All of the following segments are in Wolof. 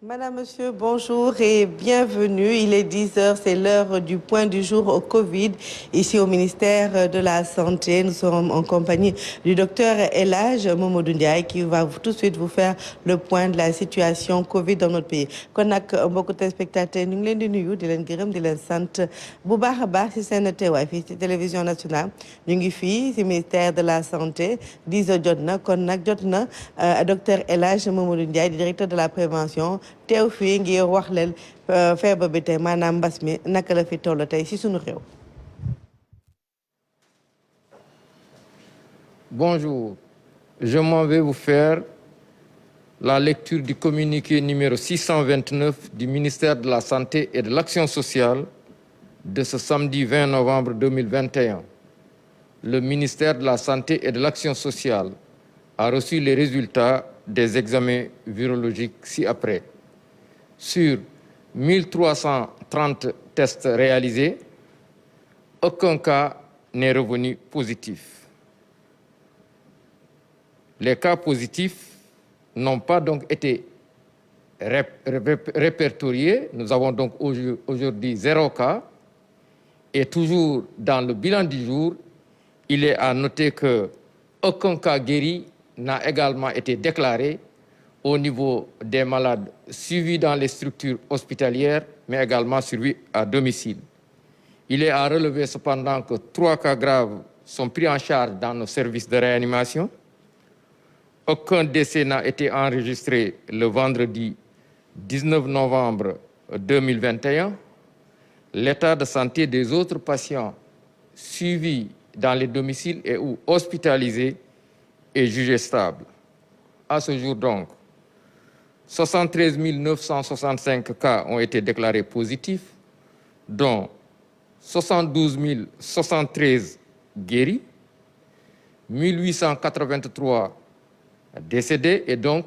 Madame, Monsieur, bonjour et bienvenue. Il est 10 heures, c'est l'heure du point du jour au Covid. Ici au ministère de la Santé, nous sommes en compagnie du docteur El Hadj Mamadou Ndiaye qui va tout de suite vous faire le point de la situation Covid dans notre pays. kon nag mbokku téléspectateurs ñu ngi leen di nuyu di leen gërëm di leen sant bu baax a baax ci seen teewaay fii ci télévision nationale ñu ngi fii ci ministère de la Santé 10 heures jot na kon nag jot na docteur El Hadj Mamadou Ndiaye directeur de la prévention teew fii ngir wax leen feebar bi tey maanaam mbas mi naka la fi toll tey ci sunu réew. Bonjour, je m'en vais vous faire la lecture du communiqué numéro 629 du ministère de la Santé et de l'Action sociale de ce samedi 20 novembre 2021. Le ministère de la Santé et de l'Action sociale a reçu les résultats des examens virologiques ci-après. Sur 1330 tests réalisés, aucun cas n'est revenu positif. Les cas positifs n'ont pas donc été répertoriés. Nous avons donc aujourd'hui 0 cas. Et toujours dans le bilan du jour, il est à noter qu'aucun cas guéri n'a également été déclaré au niveau des malades suivis dans les structures hospitalières, mais également suivis à domicile. Il est à relever cependant que 3 cas graves sont pris en charge dans nos services de réanimation. Aucun décès n'a été enregistré le vendredi 19 novembre 2021. L'état de santé des autres patients suivis dans les domiciles et ou hospitalisés est jugé stable. À ce jour donc, 73 965 cas ont été déclarés positifs, dont 72 073 guéris, 1883 décédés et donc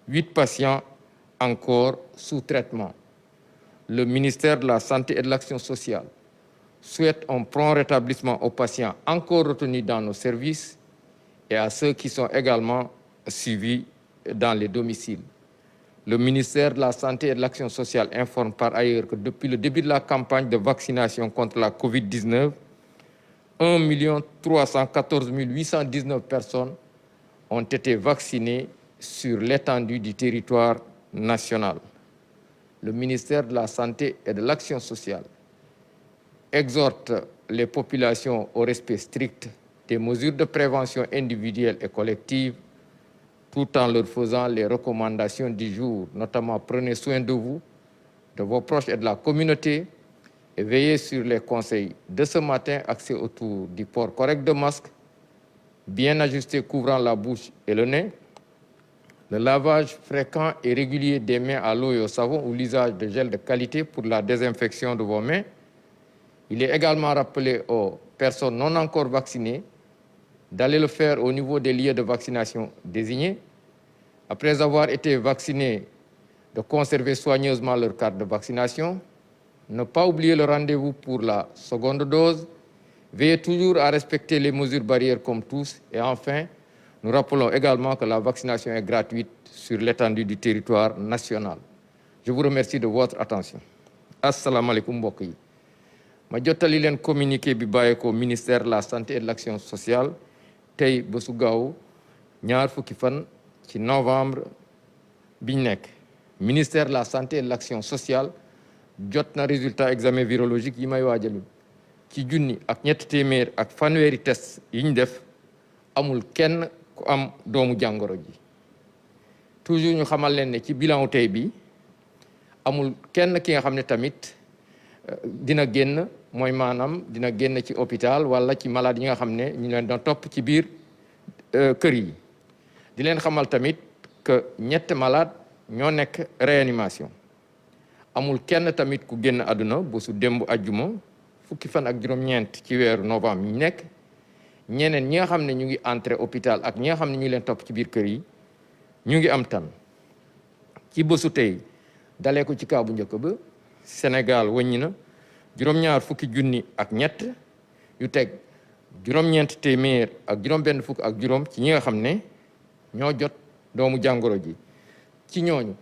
8 patients encore sous traitement. Le ministère de la Santé et de l'Action sociale souhaite un prompt rétablissement aux patients encore retenus dans nos services et à ceux qui sont également suivis dans les domiciles. Le ministère de la Santé et de l'Action sociale informe par ailleurs que depuis le début de la campagne de vaccination contre la COVID-19, 1 314 819 personnes ont été vaccinées sur l'étendue du territoire national. Le ministère de la Santé et de l'Action sociale exhorte les populations au respect strict des mesures de prévention individuelle et collective, tout en leur faisant les recommandations du jour, notamment prenez soin de vous, de vos proches et de la communauté, et veillez sur les conseils de ce matin axés autour du port correct de masque, bien ajusté couvrant la bouche et le nez, le lavage fréquent et régulier des mains à l'eau et au savon ou l'usage de gel de qualité pour la désinfection de vos mains. Il est également rappelé aux personnes non encore vaccinées d'aller le faire au niveau des lieux de vaccination désignés. Après avoir été vaccinés, de conserver soigneusement leur carte de vaccination. Ne pas oublier le rendez-vous pour la seconde dose. Veillez toujours à respecter les mesures barrières comme tous. Et enfin, nous rappelons également que la vaccination est gratuite sur l'étendue du territoire national. Je vous remercie de votre attention. Assalamu alaikum mbokk yi. Ma jottali leen communiqué bi bàyyeekoo ministère de la Santé et de l'Action sociale tey bésu gaaw ñaar fukki fan ci novembre biñ nekk. Ministère de la Santé et de l'Action sociale jot na résultat examen virologique yi may waajal ci junni ak ñett téeméer ak fanweeri test yi ñu def amul kenn ku am doomu jàngoro ji. Toujours ñu xamal leen ne ci bilan tey bi amul kenn ki nga xam ne tamit dina génn mooy maanaam dina génn ci hôpital wala ci malade yi nga xam ne ñu leen doon topp ci biir kër yi. Di leen xamal tamit que ñett malade ñoo nekk réanimation. Amul kenn tamit ku génn àdduna bu su démb ajjuma fukki fan ak juróom-ñeent ci weeru novembre ñu nekk. Ñeneen ñi nga xam ne ñu ngi entré hôpital ak ñi nga xam ne ñu leen topp ci biir kër yi ñu ngi am tan. Ci bésu tey dalee ko ci kaa bu njëkk ba Sénégal wàññi na juróom-ñaar fukki junni ak ñett yu teg juróom-ñeent téeméer ak juróom-benn fukk ak juróom ci ñi nga xam ne ñoo jot doomu jàngoro ji. Ci ñooñu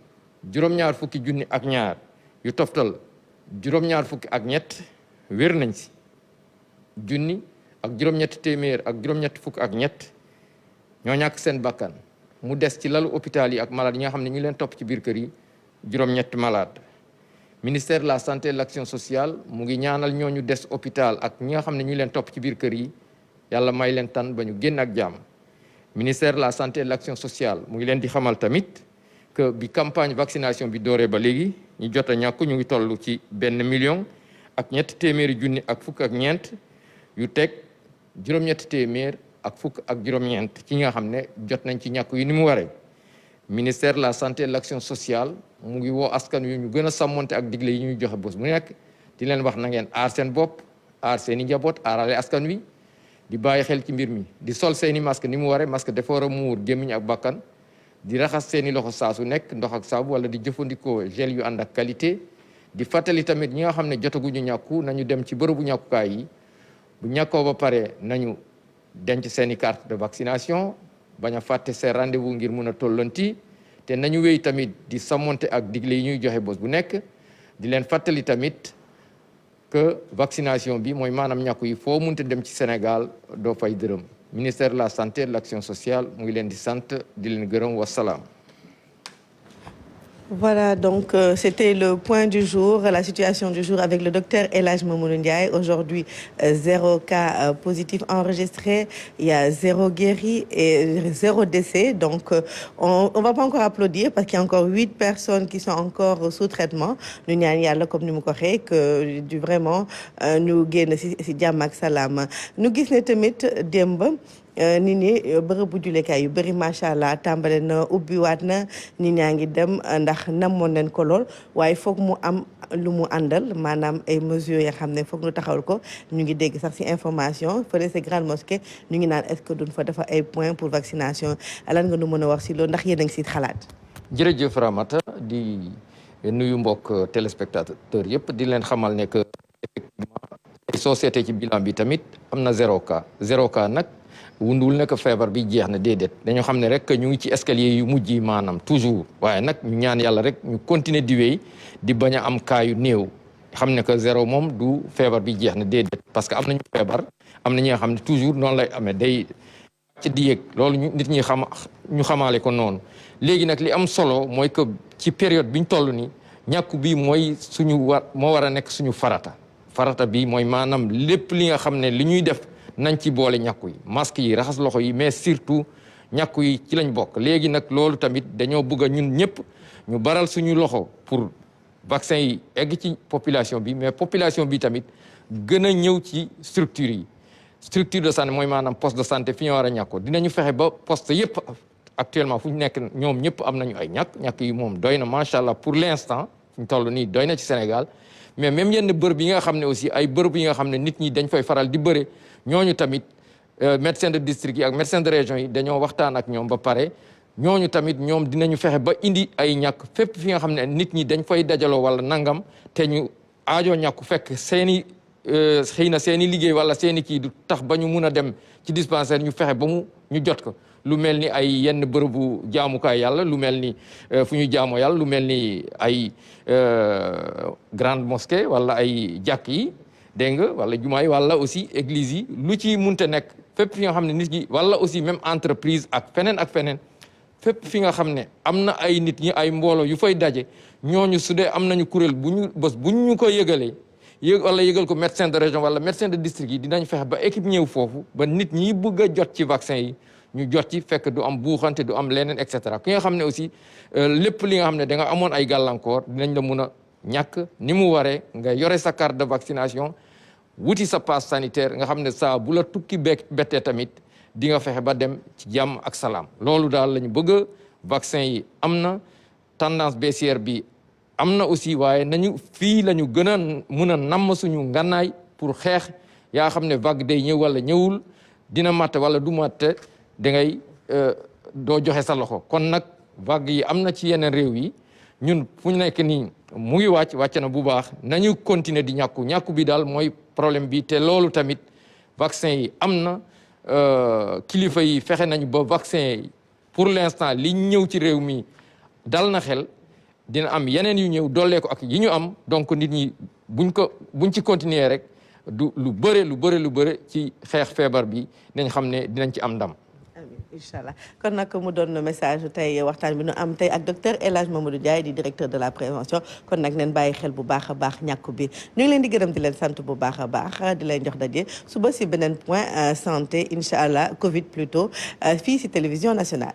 juróom-ñaar fukki junni ak ñaar yu toftal juróom-ñaar fukki ak ñett wér nañ si junni ak juróom-ñetti téeméer ak juróom-ñetti fukk ak ñett ñoo ñàkk seen bakkan mu des ci lalu hôpital yi ak malade yi nga xam ne ñu leen topp ci biir kër yi juróom-ñetti malade. Ministère de la santé et de l'action sociale mu ngi ñaanal ñooñu des hôpital ak ñi nga xam ne ñu leen topp ci biir kër yi yàlla may leen tan ba ñu génn ak jàmm. Ministère de la santé et de l'action sociale mu ngi leen di xamal tamit que bi campagne vaccination bi dooree ba léegi ñu jot a ñàkku ñu ngi toll ci 1 million ak ñetti téeméeri junni ak fukk ak ñeent yu teg juróom-ñetti téeméer ak fukk ak juróom-ñeent ci nga xam ne jot nañ ci ñàkku yi ni mu waree. Ministère de la santé et de l'action sociale mu ngi woo askan wi ñu gën a sàmmonte ak digle yi ñuy joxe bés bu nekk di leen wax na ngeen aar seen bopp aar seen i njaboot aarale askan wi di bàyyi xel ci mbir mi di sol seen i masque ni mu waree masque dafa war a muur gémmiñ ak bakkan di raxas seen i loxo saa su nekk ndox ak saabu wala di jëfandikoo gel yu ànd ak qualité di fàttali tamit ñi nga xam ne jotaguñu ñàkku nañu dem ci bërëbu ñàkkukaay yi bu ñàkkoo ba pare nañu denc seen i carte de vaccination bañ a fàtte seen rendez-vous ngir mun a tollanti te nañu wéy tamit di sàmmonte ak digle yi ñuy joxe bés bu nekk di leen fàttali tamit que vaccination bi mooy maanaam ñàkku yi foo munte dem ci Sénégal doo fay dërëm. Ministère de la santé et de l'action sociale mu ngi leen di sant di leen gërëm wasalaam. Voilà, donc c'était le point du jour, la situation du jour avec le docteur El Hadj Mamadou Ndiaye. Aujourd'hui, 0 cas positif enregistré, il y a 0 guéri et 0 décès. Donc, on ne va pas encore applaudir parce qu'il y a encore 8 personnes qui sont encore sous traitement. Nous ñaan yàlla comme ni mu ko waxee que du vraiment ñu génn si jàmm ak salaam. Ñu gis ne tamit démb nit ñi bërëbu jullekaay yu bëri macha allah tàmbale na ubbiwaat na nit ñaa ngi dem ndax namoon nañ ko lool waaye foog mu am lu mu àndal maanaam ay mesures yoo xam ne foog ñu taxawal ko ñu ngi dégg sax ci information fële ci grande mosquée ñu ngi naan est-ce que duñ fa dafa ay points pour vaccination lan nga nu mën a wax ci loolu ndax yéen a ngi ci xalaat. jërëjëf Ramata di nuyu mbokk téléspectateurs yëpp di leen xamal ne que effectivement soo seetee ci bilan bi tamit am na 0 cas nag. wundul nekk feebar bi jeex na déedéet dañoo xam ne rek ñu ngi ci escalier yu mujj yi maanaam toujours waaye nag ñu ñaan yàlla rek ñu continuer di wéy di bañ a am cas yu néew xam ne que 0 moom du feebar bi jeex na déedéet parce que am nañu feebar am na ñi nga xam ne toujours noonu lay amee day ci di yëg loolu nit ñi ñu xamaale ko noonu léegi nag li am solo mooy que ci période bi ñu toll ni ñàkku bi mooy moo war a nekk suñu farata bi mooy maanaam lépp li nga xam ne li ñuy def nañ ci boole ñàkku yi masque yi raxas loxo yi mais surtout ñàkku yi ci lañ bokk léegi nag loolu tamit dañoo bëgg a ñun ñëpp ñu baral suñu loxo pour vaccin yi egg ci population bi mais population bi tamit gën a ñëw ci structure de santé mooy maanaam poste de santé fi ñu war a ñàkkoo dinañu fexe ba poste yëpp actuellement fu ñu nekk ñoom ñëpp am nañu ay ñàkk yi moom doy na macha allah pour l'instant fu ñu toll nii doy na ci Sénégal mais même yenn bërëb yi nga xam ne aussi ay bërëb yi nga xam ne nit ñi dañ fay faral di bëre ñooñu tamit médecin de district yi ak médecin de région yi dañoo waxtaan ak ñoom ba pare ñooñu tamit ñoom dinañu fexe ba indi ay ñàkk fépp fi nga xam ne nit ñi dañ fay dajaloo wala nangam te ñu aajoo ñàkku fekk seeni xëy na seeni liggéey wala seeni kii du tax ba ñu mun a dem ci dispensaire ñu fexe ba ñu jot ko lu mel ni ay yenn bërëbu jaamukaay yàlla lu mel ni fu ñu jaamoo yàlla lu mel ni ay grande mosquée wala ay jàkk yi dégg nga wala jumaa yi wala aussi église yi lu ci munte nekk fépp fi nga xam ne nit ñi wala aussi même entreprise ak feneen fépp fi nga xam ne am na ay nit ñi ay mbooloo yu fay daje ñooñu su dee am nañu kuréel bu ñu ko yëgalee wala yëgal ko médecin de région wala médecin de district yi dinañ fexe ba équipe ñëw foofu ba nit ñi bëgg a jot ci vaccin yi ñu jot ci fekk du am buuxante du am leneen et cetera ki nga xam ne aussi lépp li nga xam ne da nga amoon ay gàllankoor dinañ la mun a ñàkk ni mu waree nga yore sa carte de vaccination wuti sa passe sanitaire nga xam ne saa bu la tukki bettee tamit di nga fexe ba dem ci jàmm ak salaam loolu daal la ñu bëgg vaccin yi am na tendance baissière bi am na aussi waaye nañu fii la ñu gën a mun a namm suñu ngànnaay pour xeex yaa xam ne vague day ñëw wala ñëwul dina matte wala du matte da ngay doo joxe sa loxo kon nag vague yi am na ci yeneen réew yi ñun fu ñu nekk nii mu ngi wàcc na bu baax nañu continuer di ñàkku bi daal mooy problème bi te loolu tamit vaccin yi am na kilifa yi fexe nañu ba vaccin yi pour l'instant li ñëw ci réew mi dal na xel dina am yeneen yu ñëw dollee ko ak yi ñu am donc nit ñi buñ ci continuer rek du lu bëre ci xeex feebar bi nañ xam ne dinañ ci am ndam. amiin incha allah kon nag mu doon message tey waxtaan bi nu am tey ak docteur El Hadj Mamadou Ndiaye di directeur de la prévention kon nag neen bàyyi xel bu baax a baax ñàkku bi ñu ngi leen di gërëm di leen sant bu baax a baax di leen jox daje suba si beneen point santé incha allah Covid plutôt fii si télévision nationale.